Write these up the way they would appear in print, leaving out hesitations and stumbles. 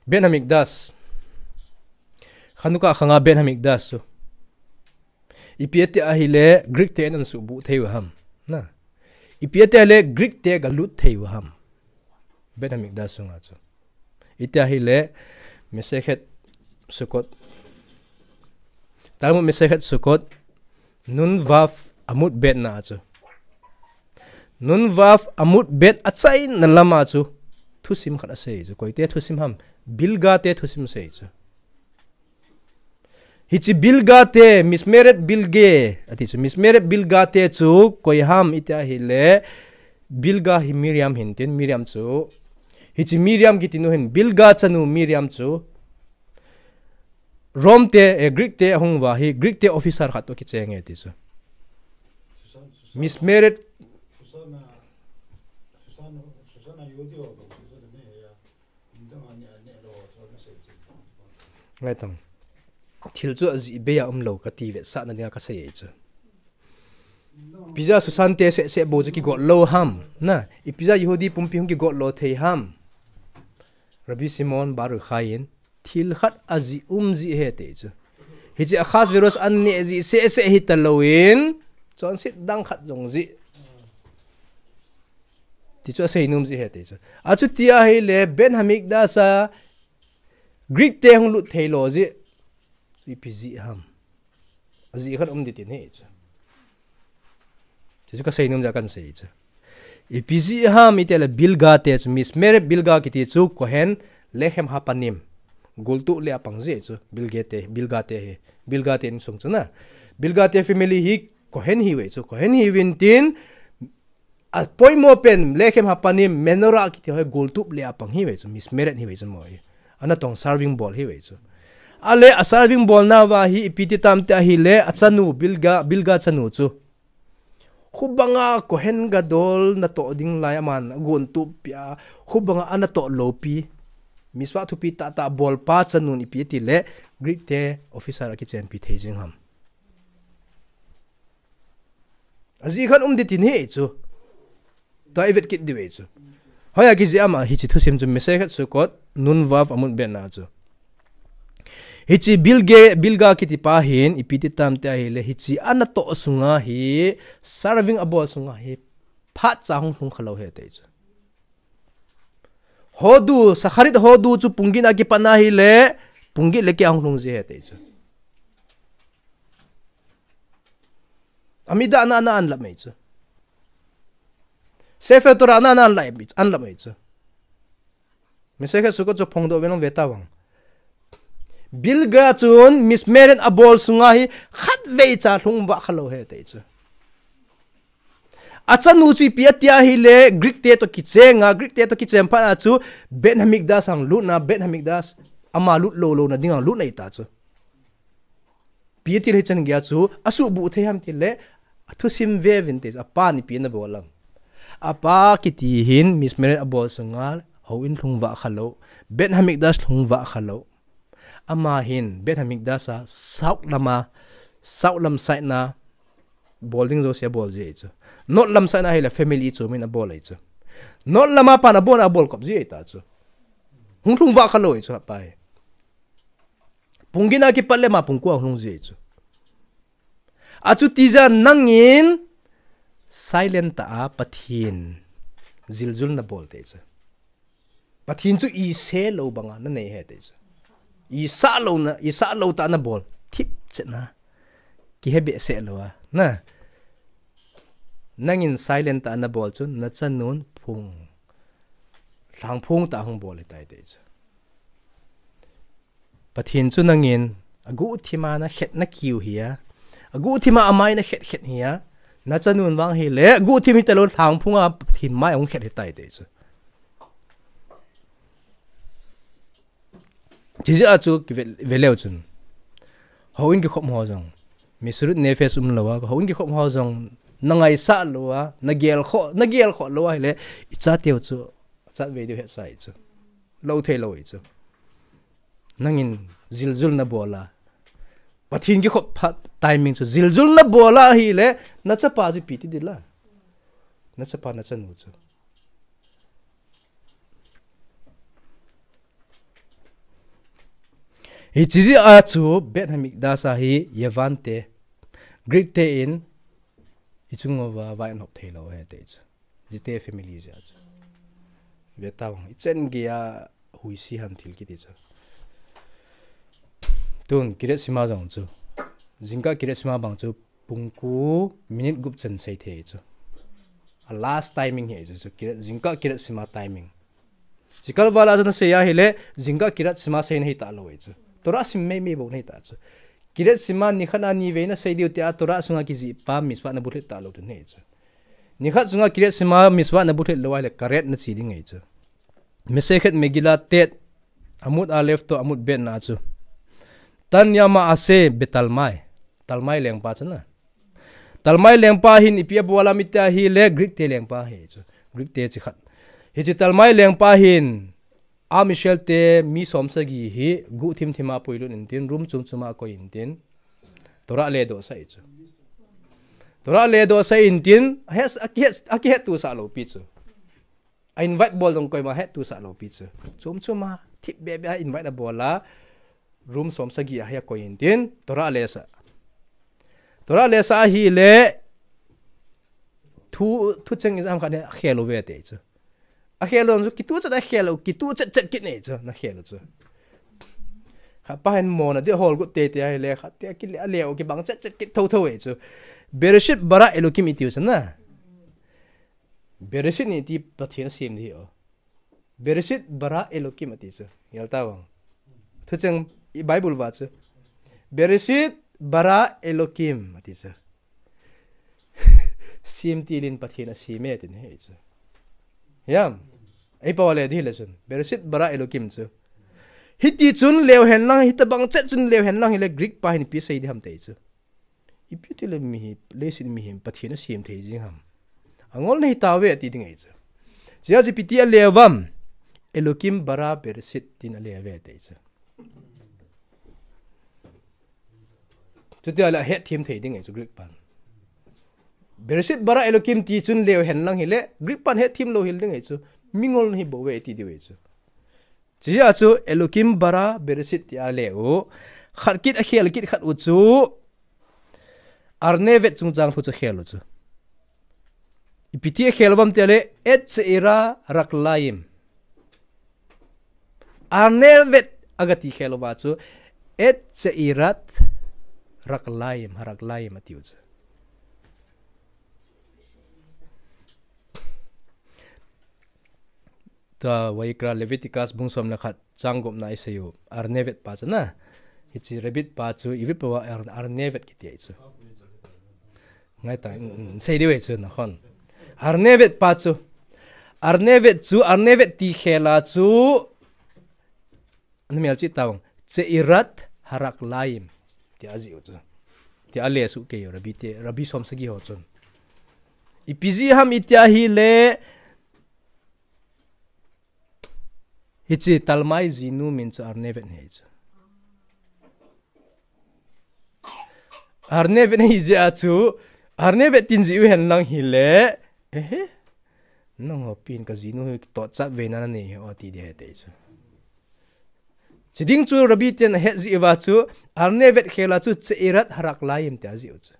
Ben hamikdas khanuka khanga ben hamikdas so ipiete ahile Greek te nan su bu thei ham na ipiete ahile Greek te galut thei ham ben hamikdas so nga so ite ahile mesechet sukot Talmud mesechet sukot nun vav amud bet na so nun vav amud bet atsai na lama so thusim khat ase so koite thusim ham bilga te thusim se so hichi bilga te mismeret bilge ati so mismeret bilga te chu koiham ita hile bilga hi miriam hinten miriam chu hichi miriam kitinu hin bilga chanu miriam chu rom te Greek te hungwa hi Greek te officer khat to ki chenge ti so mismeret ngay tầm thiếu chỗ gì bây giờ lâu cái tì vẹt sát nó đi cái gì chứ bây giờ susan te sẽ bố cái gọi lâu ham na bây giờ Yehudi pumpi cái gọi lâu thei ham Rabbi Simon baru khain thiếu khát azi gì hết đấy chứ hiện giờ khas virus anh nè gì sẽ hit lowin chọn sẽ đang khát giống gì thì chỗ sẽ nôm gì hết đấy chứ à chút tia hay le ben hamik da sa Greek te hong lut thei lo ji ipizi ham azi khan dit tin he chu ka sei num ja kan sei chu ipizi ham itela bilga te chu mismer bilga kiti chu kohen lechem hapanim gultu le apang je chu bilga te he bilga te insung chu na bilga te family hi kohen hi we chu kohen hi win tin a poimo pen lechem hapanim menora kiti he gultu le apang hi we chu mismeret hi we chu moi anatong serving ball hi we chu ale a serving ball na wa hi ipiti tam ta hi le achanu bilga chanu chu khubanga kohen gadol na to ding lai man gun tu pia khubanga ana to lopi miswa thu pi ta ball pa chanun ipiti le Greek te officer ki chen pi thei jing ham azi khan ditin he chu private kit diwe chu hoya ki ji ama hi chi thu sim chu message sukot nun vav amun ben na chu hichi bilga kiti pa hin ipiti tam te hi le hichi anato sunga hi serving abol sunga hi phat cha hong thung khalo he te chu hodu sakharit hodu chu pungina ki pana hi le pungi le ki hong thung ji he te chu Amidah na an la mai chu Sefer Torah na an la mai chu meseke sukot chu phongdo venong vetawang bilga chun mismeren abol sunga hi khat vei cha lhung wa khalo he te chu achanu chi piatia hi le Greek te to kichenga Greek te to kichem pa chu ben hamikdas ang lut na ben hamikdas ama lut lo na dingang lut nei ta chu piatir he chan gya chu asu bu the ham ti le athu sim ve vintage apa ni pi na bolang apa kiti hin mismeren abol sunga Houin lhung wa khalo ben hamikdas lhung wa khalo ama hin ben hamikdasa saulam sai na bowling zo sia bol je chu not lam sai na hela family chu min a bol ai chu not lama pa na bol kop je ta chu hung wa khalo chu pa he pungina ki palle ma pungku hung je chu achu tiza nangin silent ta pathin ziljul na bol te chu pathin chu I se lo banga na nei he te chu I sa lo ta na bol tip chena ki hebe se lo na nangin silent ta na bol chu na chanun phung lang phung ta hung bol tai te chu pathin chu nangin agu thima na het na kiu hiya agu thima amai na het hiya na chanun wang hi le agu thimi te lo lang phunga pathin mai ong het tai te chu Jizi achu veleu chun Houin Kikhop ho jong misrut nefes lawa Houin Kikhop ho jong nangai sa lawa nagel kho lawa le icha teu chu chat ve de he sai chu lo the lo chu nangin ziljul na bola pathin Kikhop timing chu ziljul na bola hi le na cha pa ji piti dila na cha pa na cha nu chu Hichizi achu bet hamik dasa hi yavante Greek te in ichungova vain hop thei lo he te chu jite family ja chu betawang ichen gia huisi han thil ki ti chu tun kiret sima jong chu jingka kiret sima bang chu pungku minute gup chen sei the chu a last timing he chu kiret jingka kiret sima timing jikal wala jana se ya hele jingka kiret sima sei nei ta lo he chu tora sim me bo nei ta chu kiret sima nikhana ni veina sei diu te tora sunga ki ji pa miswa na bulet ta lo tu nei chu nikhat sunga kiret sima miswa na bulet lo wale karet na chi ding ei chu mesekhet megila tet amut alef to amut ben na chu tan yama ase betalmai talmai lengpa chana talmai lengpa hin ipia bola mitya hi le Greek te lengpa he chu Greek te chi khat hi chi talmai lengpa hin a michel te mi somsagi hi gu thim thima poilun intin room chum chuma ko intin tora le do sai chu tora le do sai intin hes aki tu sa lo pi chu I invite ball dong koi ma het tu sa lo pi chu chum chuma thip be be invite a bola room somsagi ya ko intin tora le sa hi le thu cheng is am khane khelo ve te chu a khelo chu kitu cha da khelo kitu chet kit ne chu na khelo chu kha pa hen mo na de hol gu te ai le kha te ki le o ki bang chet kit tho e chu bereshit bara elokim itiu cha na bereshit ni ti pathina sim di o bereshit bara elokim ati chu yal ta wang thu cheng bible wa chu bereshit bara elokim ati chu sim tilin pathina sime tin he chu yam ei pawale di le chun bereshit bara elokim chu hiti chun lew hen lang hitabang chet chun lew hen lang ile Greek pa hin pi sei di ham te chu ipitile mi lesin mi him pathina sim thei jing ham angol nei tawe ati ding ei chu sia ji pitia levam elokim bara bereshit tin lewe te chu tutia la het thim thei ding ei chu Greek pan bereshit bara elokim ti chun lew hen lang hile Greek pan het thim lo hil ding ei chu mingol hi bo we ti di we chu sia chu elokim bara bereshit ya leo khatkit a khel kit khat u chu arnevet chung jang thu chu khelu chu ipiti khelwam tele et era raklaim arnevet agati khelwa chu et irat raklaim atiu chu ta Vaikra Leviticus bungsom na khat changgop na isayo arnevet pa chana hichi rabbit pa chu ivit pa arnevet kiti ai chu ngai ta sei de we chu na khon arnevet pa chu arnevet ti khela chu nmel chi tawng che irat harak laim ti azi chu ti ale su ke yo rabi som sagi ho chun ipizi ham itya hi le hichi talmai zinu min chu arnevet nei chu arnevet nei ja chu arnevet tin ziu hen lang hi le nong pin ka zinu to cha ve na nei o ti de te chu chiding chu rabi ten het zi wa chu arnevet khela chu cheirat harak laim ta zi chu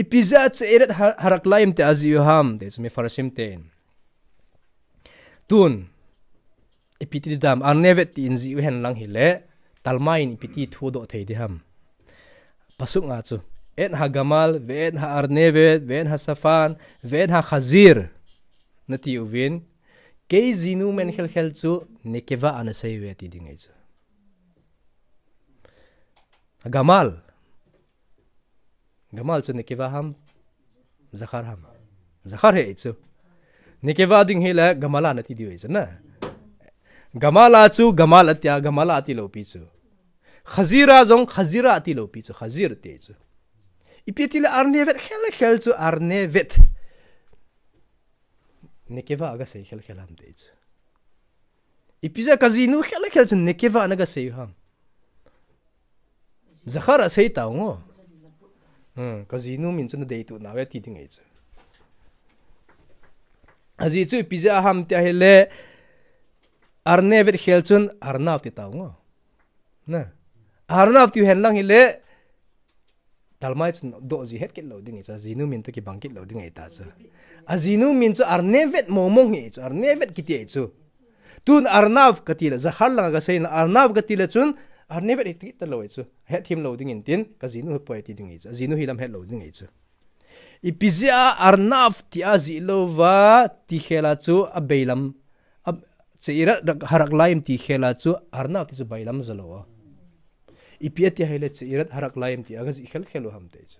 ipiza cheirat harak laim ta zi ham de me farasim ten tun ipiti dam arnevet tin zi hen lang hi le talmain ipiti thu do thei de ham pasuk nga chu en ha gamal ven ha arnevet ven ha safan ven ha khazir nati uvin ke zinu men khel chu nekeva ana sei we ti ding ei chu gamal chu nekeva ham zakhar he chu nekeva ding hi la gamala nati di we chu na gamala chu gamal atya gamala ati lo pi chu khazira jong khazira ati lo pi chu khazir te chu ipetila arnevet khel chu arnevet nekeva aga sei khel ham te chu ipiza kazinu khel chu nekeva anaga sei ham zakhara sei taungo kazinu min chu na dei tu na we ti ding ei chu azi chu ipiza ham te hele arnevet khel chun arnav ti taungo na arnav ti hen lang hile talmai do ji het kit lo ding cha zinu min to ki bangkit lo ding ta cha azinu min chu arnevet momong hi chu arnevet kiti chu tun arnav katila zakhar lang ga sein arnav katila chun arnevet it ta lo chu het him lo ding in tin ka zinu poi ti ding cha zinu hilam het lo ding chu ipizia arnav ti azilova ti khela chu abeilam cheira harak laim ti khela chu arnav ti chu bailam zalo ipiati hele cheira harak laim ti aga ji khel khelo ham te chu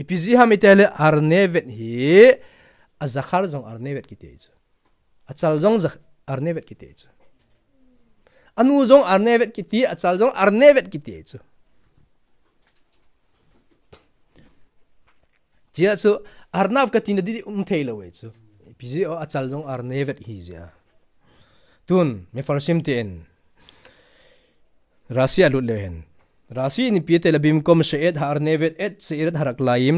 ipizi ham itele arnevet hi azakhar jong arnevet ki te chu achal jong arnevet ki te chu anu jong arnevet ki ti achal jong arnevet ki te chu chia chu arnav ka tin di thei lo we chu ipizi o achal jong arnevet hi ja tun me farsim ten rasia lut lehen rasi ni piete labim kom sheet har nevet et seirat harak laim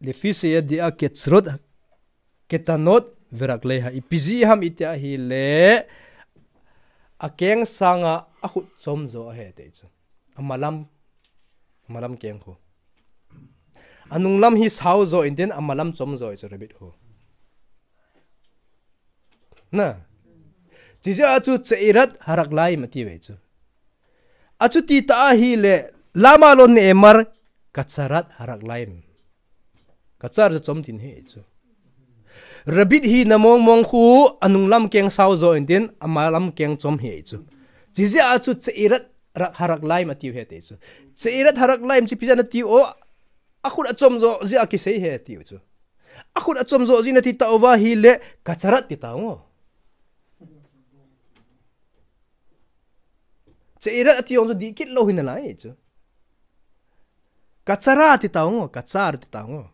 le fi se dia ketsrod ketanot verak leha ipizi ham itia hi le akeng sanga ahut somzo he te chu amalam keng ho anung lam hi sau zo inden amalam somzo chu rebit ho na jija chu seirat harak laim ati we chu achu ti ta hi le lama lon ne emar kacharat harak laim kachar chom tin he chu rabit hi namong mong khu anung lam keng sau zo indin amalam keng chom he chu jija achu cheirat harak laim ati he te chu cheirat harak laim chi pijana ti o akhut achom zo ji aki sei he ti chu akhut achom zo ji na ti ta over hi le kacharat ti ta ngo cheirat ati on zo dikit lo hin lai chu kachara ti taungo kachar ti taungo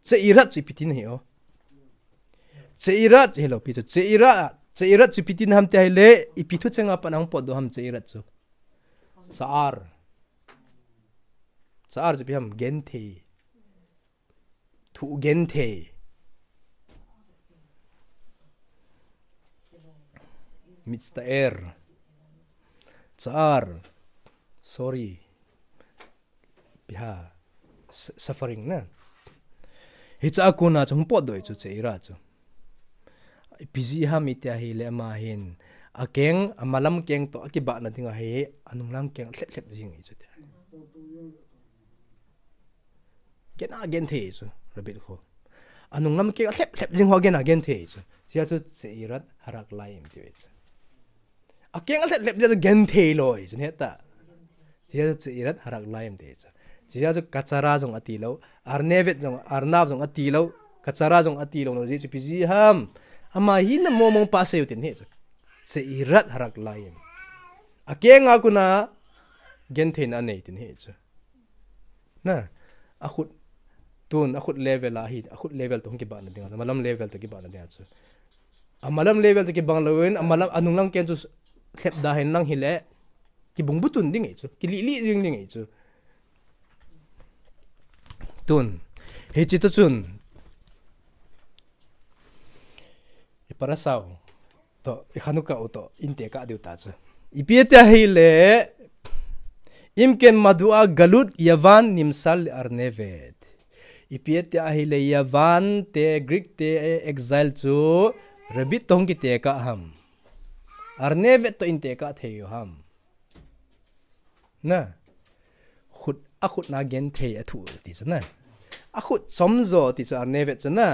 cheirat chi pitin he o cheirat hello pitu cheirat chi pitin ham te le ipithu chenga panang pod do ham cheirat chu saar chi pi ham gente thu gente Mr. Air Tsar, sorry, biha suffering na. Hitsa ako na chung podo ito cheira chu. Pizi ham itia hi le mahin. Akeng amalam keng to akiba na tinga hi anung lang keng lep jing ito. Kena again the ito, rabit ko. Anung lam keng lep jing ho again the ito. Siya chu cheirat harak laim ito. Akeng alset lep jadu gente loi jun heta sia cheirat harak laim de cha sia ju kachara jong ati lo arnevet jong arnav jong ati lo kachara jong ati lo ji piji ham ama hin momong pa se utin he cheirat harak laim akeng akuna gente na nei tin he cha na akhut level a hi akhut level to ki ba na dinga malam level to ki ba na dinga cha amalam level to ki bang loin amalam anung lang ken tu khep dahin lang hile ki bungbutun ding chu ki li ding chu tun he chi to chun e para sao to e khanuka auto inte ka diu ta chu ipieta hile imken madua galut yavan nimsal arnevet ipieta hile yavan te greek te exile chu rabit tong ki te ka ham arnevet to inte ka thei ham na khut akhut na gen thei athu ti chana akhut somzo ti cha arnevet chana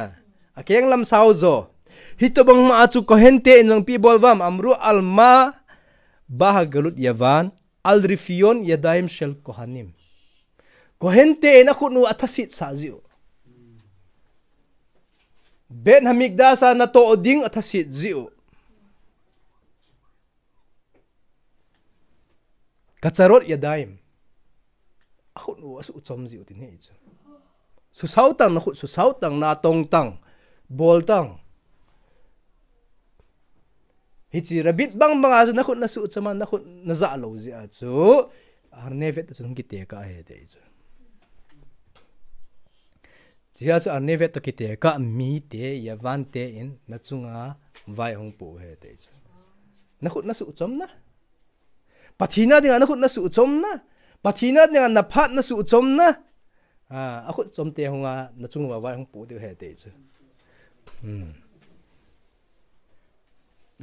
akeng lam sao zo hitobang ma chu ko hente inong pi bolvam amru alma bahagalut yavan alrifion yadaim shel kohanim ko hente na khunu athasit sa jiu ben hamigdasa na to oding athasit jiu kacharot yadaim akhut nu asu chom jiu tin he chu su sautang na khut su sautang na tong tang bol tang hichi rabit bang azu na khut na su chama na khut na za lo ji a chu arnevet chu ngi te ka he de chu jia chu arnevet to ki te ka mi te yavan te in na chunga vai hong pu he de chu na khut na su chom na pathina dengan nakhut nasuh chom na pathina dengan naphat nasuh chom na akhut chom te honga nachung wa hong pu de he te chu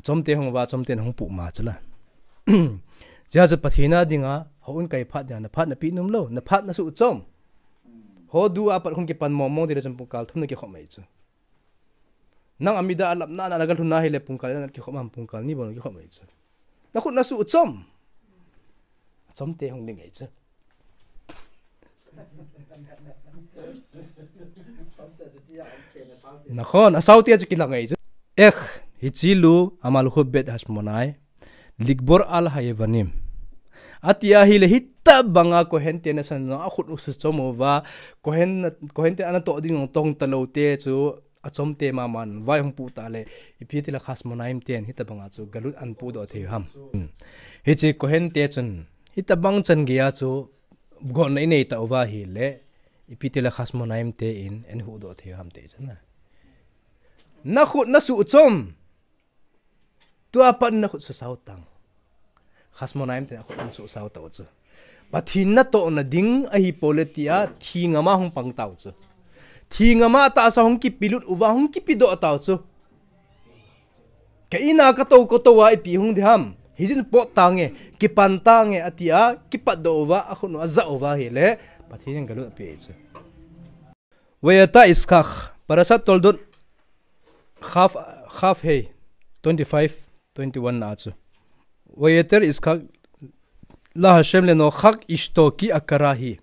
chom te hong wa chom te hong pu ma chula ja ja pathina dinga Houin kai phat na phat na pi num lo na phat nasuh chom ho du apat khung ki pan momong de chom pungkal thum na ki khomai chu nang Amidah alap na lagal thun na hele pungkal na ki khomam pungkal ni bon ki khomai chu nakhut nasuh chom chom te hong ding ai chu nakhon asau te chu kilangai chu hichilu amal khubet hasmonai ligbor al hayevanim atia hile hitta banga ko hente na san no akhut us chomova ko hente ana to ding tong talote chu achom te ma man vai hong pu ta le ipiti la khas monaim ten hitta banga chu galut an pu do the ham hichi ko hente chun hitta bang chan gia chu gon nei nei ta wa hi le ipiti la khas monaim te in en hu do the ham te chana nakhut nasuh chom tu apan nakhut sa sautang khas monaim te nakhut nasuh sau ta chu pathin na to na ding a hi politia thinga ma hong pang tau chu thinga ma ta sa hong ki pilut uwa hong ki pido tau chu ke ina ka to ko to wa ipi hong dham hijin po tange ki pantange atia ki paddo wa akhun azza wa hele pathin galu pe chu wayata iskakh parasat toldot khaf hey 25 21 na chu wayeter iskak la Hshem le no khak ishtoki akarahi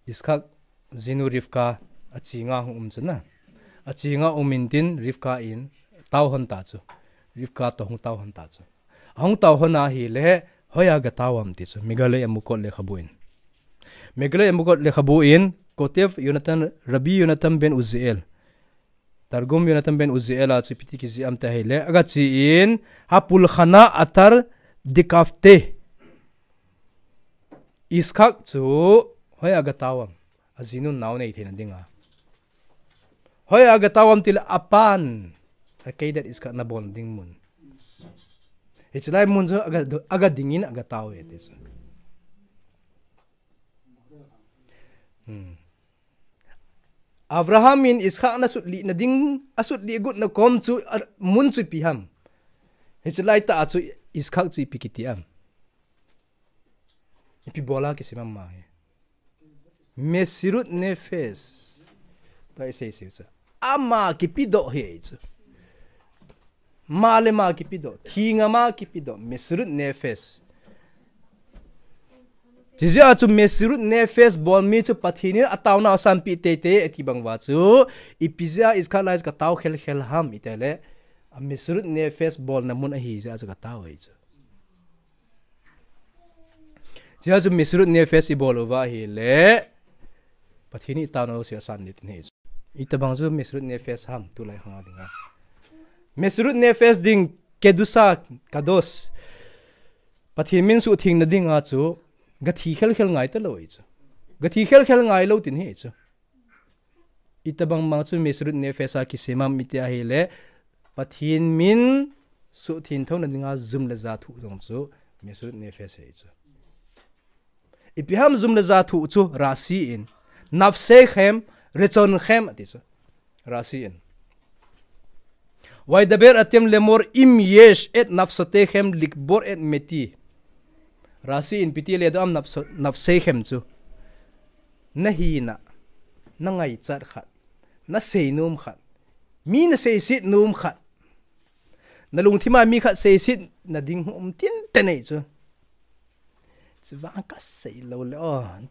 iskak zinu rifka achinga chana achinga umintin rifka in tauhon ta chu rifka to hong tauhon ta chu hong tauhona hi le hoya ga tawam ti chu migale amukot le khabuin migale amukot le khabuin kotef yonatan rabi yonatan ben uziel targum yonatan ben uziela chu piti ki ziam ta hele aga chi in hapul khana atar dikafte iskak chu hoya ga tawam azinun naw nei thena dinga hoya ga tawam til apan akay that iskak na bonding mun it's like mun jo aga dingin aga taw etis Abrahamin iskak na sutli na ding asut li gut na kom chu mun chu piham hichlai ta chu iskak chu pikitiam ipi bola ki simam ma mesirut nefes ta sei chu ama ki pido he chu male ma ki pido thinga ma ki pido mesirut nefes Jizya chu mesirut nefes bol mi chu pathini atauna san pi te etibang wa chu ipizia is khalais ka taw khel khel ham itele a mesirut nefes bol namun a hi ja chu ka taw hi chu jia chu mesirut nefes i bol wa hi le pathini tauna sia san ni tin hi itabang chu mesirut nefes ham tu lai hanga dinga mesirut nefes ding kedusa kados pathimin su thing na dinga chu gathi khel khel ngai ta loi chu gathi khel khel ngai lo tin he chu itabang ma chu mesrut nefesa ki sema mitia hele pathin min su thin thona dinga zum la za thu jong chu mesrut nefes he chu ipiham zum la za thu chu rasi in nafse khem rechon khem ati chu rasi in wai daber atem lemor im yesh et nafsote khem likbor et meti Rasi in piti le dam nafse khem chu nahi na nangai char khat na sei num khat mi na sei sit num khat na lung thima mi khat sei sit na ding tin tenei chu chwa ka sei lo le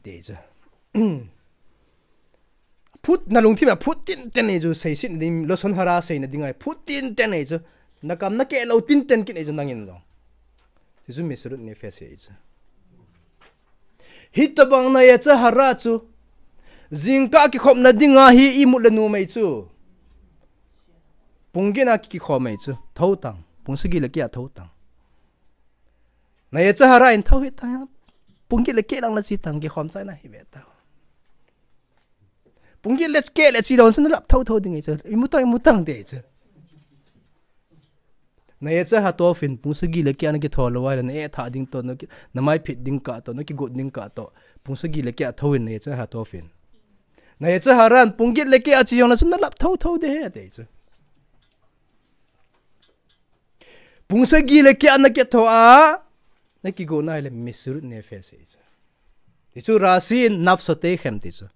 te chu put na lung thima put tin tenei chu sei sit dim lo son hara sei na dingai put tin tenei chu na kam na ke lo tin ten ki nei chu nangin lo Tisu mesrut nefes ya itu. Hita bang na ya cha harachu. Zingka Kikhop na dinga hi imut lanu mai chu. Punggina Kikhop mai chu. Thau tang. Pungsagi laki ya thau tang. Na ya cha harain thau hit tang. Punggi laki lang la si tang Kikhop chai na hi beta. Punggi let's get let's see down sun lap thau thau ding chu. Imutang de chu. nay cha hatofin pungsagi le kya na ki tholwa la na tha ding to na mai phit ding ka to na ki god ding ka to pungsagi le kya thawin nay cha hatofin nay cha haran punggit le kya chi yong na sun lap tho de he te cha pungsagi le kya na ki thoa na ki go na le misrut ne fe se cha chu rasin nafsote khem ti chu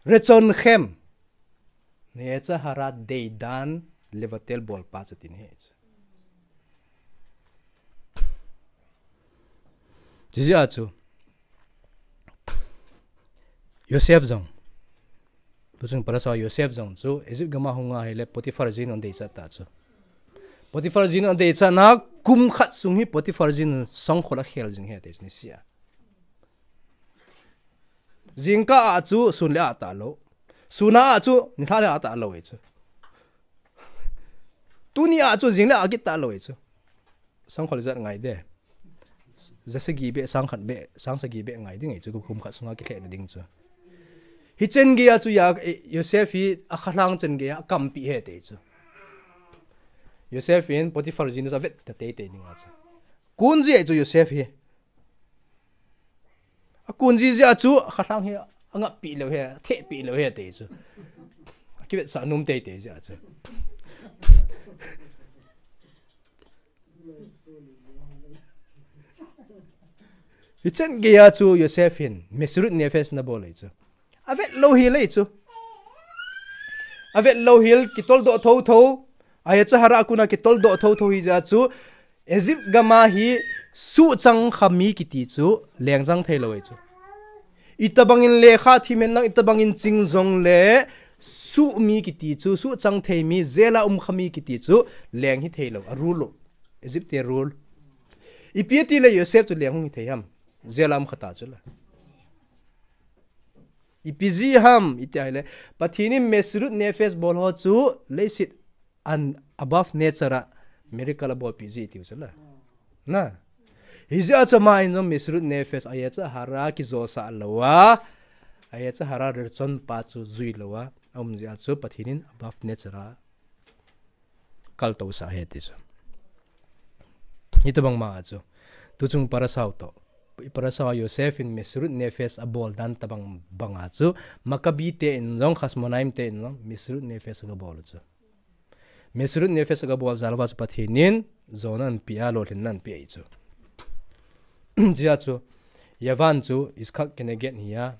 rechon khem ne cha hara deidan levatel bol pa chu tin he ji ja chu Yosef jong pusung parasa Yosef jong chu ezip gama hunga hele Potiphar jin on dei cha ta chu Potiphar jin on dei cha na kum khat sung hi Potiphar jin song khola khel jing he te ni sia Zingka acu sun le ata lo suna acu ni thale ata lo echu tuni acu jing le agit ta lo echu sang khol zat ngai de jase gi be sang khat be sang sa gi be ngai ding echu kum khat sunga ki the ding chu hi chen gi acu ya Yosef hi akhalang chen ge kam pi he te chu Yosef in Potiphar jin za vet ta te ning achu kun ji echu Yosef hi kunji ja chu khalang he anga pi lo he the pi lo he te chu ki vet sa num te te ja chu hichen ge ya chu Yosefin mesrut nefes na bol chu avet lo hi le chu avet lo hil kitol do tho aya cha hara kuna kitol do tho hi ja chu Egypt gama hi su chang khami kiti chu lengjang thei lo chu itabangin le kha thimen nang itabangin jong le su mi kiti chu su chang thei mi zela khami kiti chu leng hi thei lo rule Egypt te rule ipieti le Yosef chu leng hi thei ham zela khata chu la ipizi ham itaile pathini mesrut nefes bol ho chu leisit an above nature miracle bol piji ti chu la na Hizia cha ma in misrut nefes ayacha hara ki zosa lawa ayacha hara rchon pa chu zui lawa omjia chu pathinin above nature kal to sa he ti chu itobang ma chu tuchung parasau to parasau Yosef in misrut nefes abol dan tabang banga chu makabi te in jong khasmonaim te in misrut nefes ga bol chu misrut nefes ga bol zalwa chu pathinin zonan pialo hinnan pi chu Jia chu Yavan chu iskak kene get hiya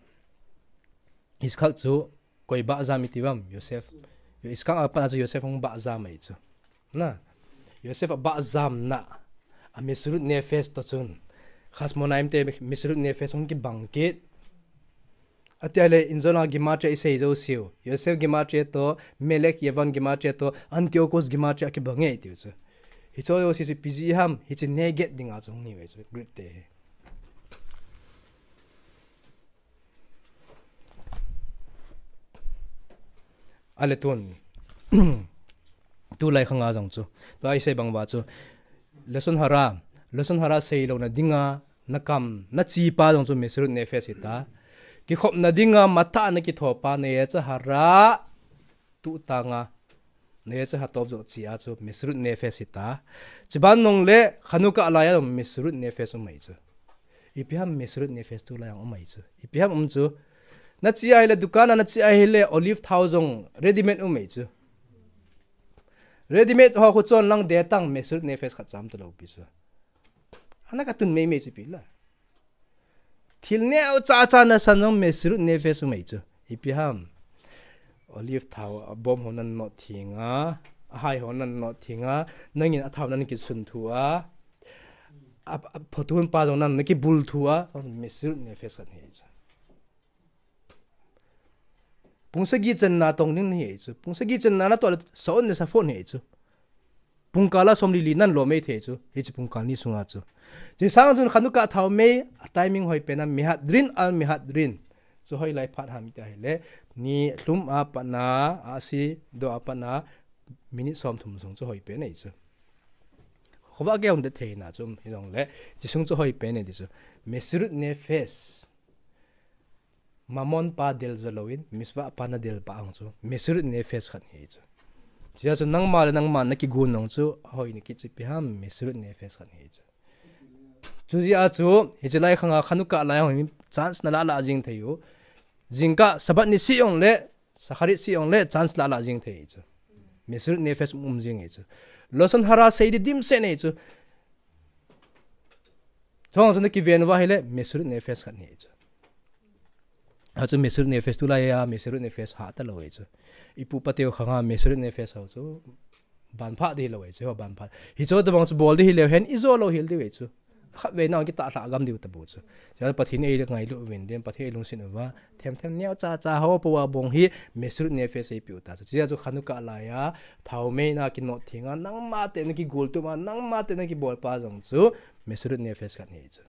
iskak chu koi ba zam itiwam Yosef iskak apa chu Yosef ong ba zam ai chu na Yosef ba zam na a misrut nefes to chun khasmonaim te misrut nefes ong ki bangkit atiale inzona gimatra isei zo siu Yosef gimatra to Melek Yavan gimatra to Antiochus gimatra ki bangai ti chu hicho yo si piji ham hichi neget dinga chung ni we chu great te ale ton tu lai khanga jong chu to ai sei bangwa chu lesson hara sei lo na dinga nakam na chi pa jong chu mesrut ne fe sita Kikhop na dinga mata na ki thopa ne cha hara tu tanga ne cha hatop jo chia chu mesrut ne fe sita chiban nong le khanuka alaya mesrut ne fe su mai chu ipiam mesrut ne fe tu la yang mai chu ipiam chu na chi ai le dukana na chi ai le olive thousand ready made mai chu ready made ho khu chon lang de tang mesrut ne fe khat cham to lo pi chu ana ka tun me chu pi la thil ne cha na sanong mesrut ne fe su mai chu ipiam olive thau bom honan no thinga hai honan no thinga nangin athaw nan ki sun thua photun pa jong nan ki bul thua mesrut ne fe san he cha pungsagi chen na tong ning he chu pungsagi chen na to so ne sa phone he chu pungkala somli li nan lo me the chu he chu pungkal ni sunga chu je sang jun khanuka thau me timing hoi pena mihat drin so hoi lai phat ham ta hele ni hlum apana asi do apana minute som thum song cho hoi pe nei chu khowa ge on de the na chum hidong le ji sung cho hoi pe ne di chu mesrut ne face mamon pa del zaloin miswa apana del pa ang chu mesrut ne face khan he chu chia chu nang ma na ki gun nong chu hoi ni ki chi pi ham mesrut nefesh kan hi chu chu zia chu hi chalai khanga khanuka lai hoi chance na la jing thayu jingka sabat ni si ong le sakharit si ong le chance la jing thei chu mesrut nefesh jing hi chu losan hara sei dim se nei chu thong sun ki ven wa hele mesrut nefesh kan hi chu achu mesrut nefesh tu la ya mesrut nefesh ha ta lo hi chu ipu pateo khanga mesrut nefesh ho chu ban pha di lo hi chu ban pha hi chu da bang chu bol di hi le hen izo lo hil di hi chu khat ve na ki ta la gam di ta bu chu ja pathin ei ngailou wen dem pathe lung sin wa them neu cha ho pawa bong hi mesrut nefesh ei pi ta chu ja chu khanuka la ya thau me na ki no thinga nang ma te na ki gol tu ma nang ma te na ki bol pa jong chu mesrut nefesh kan hi chu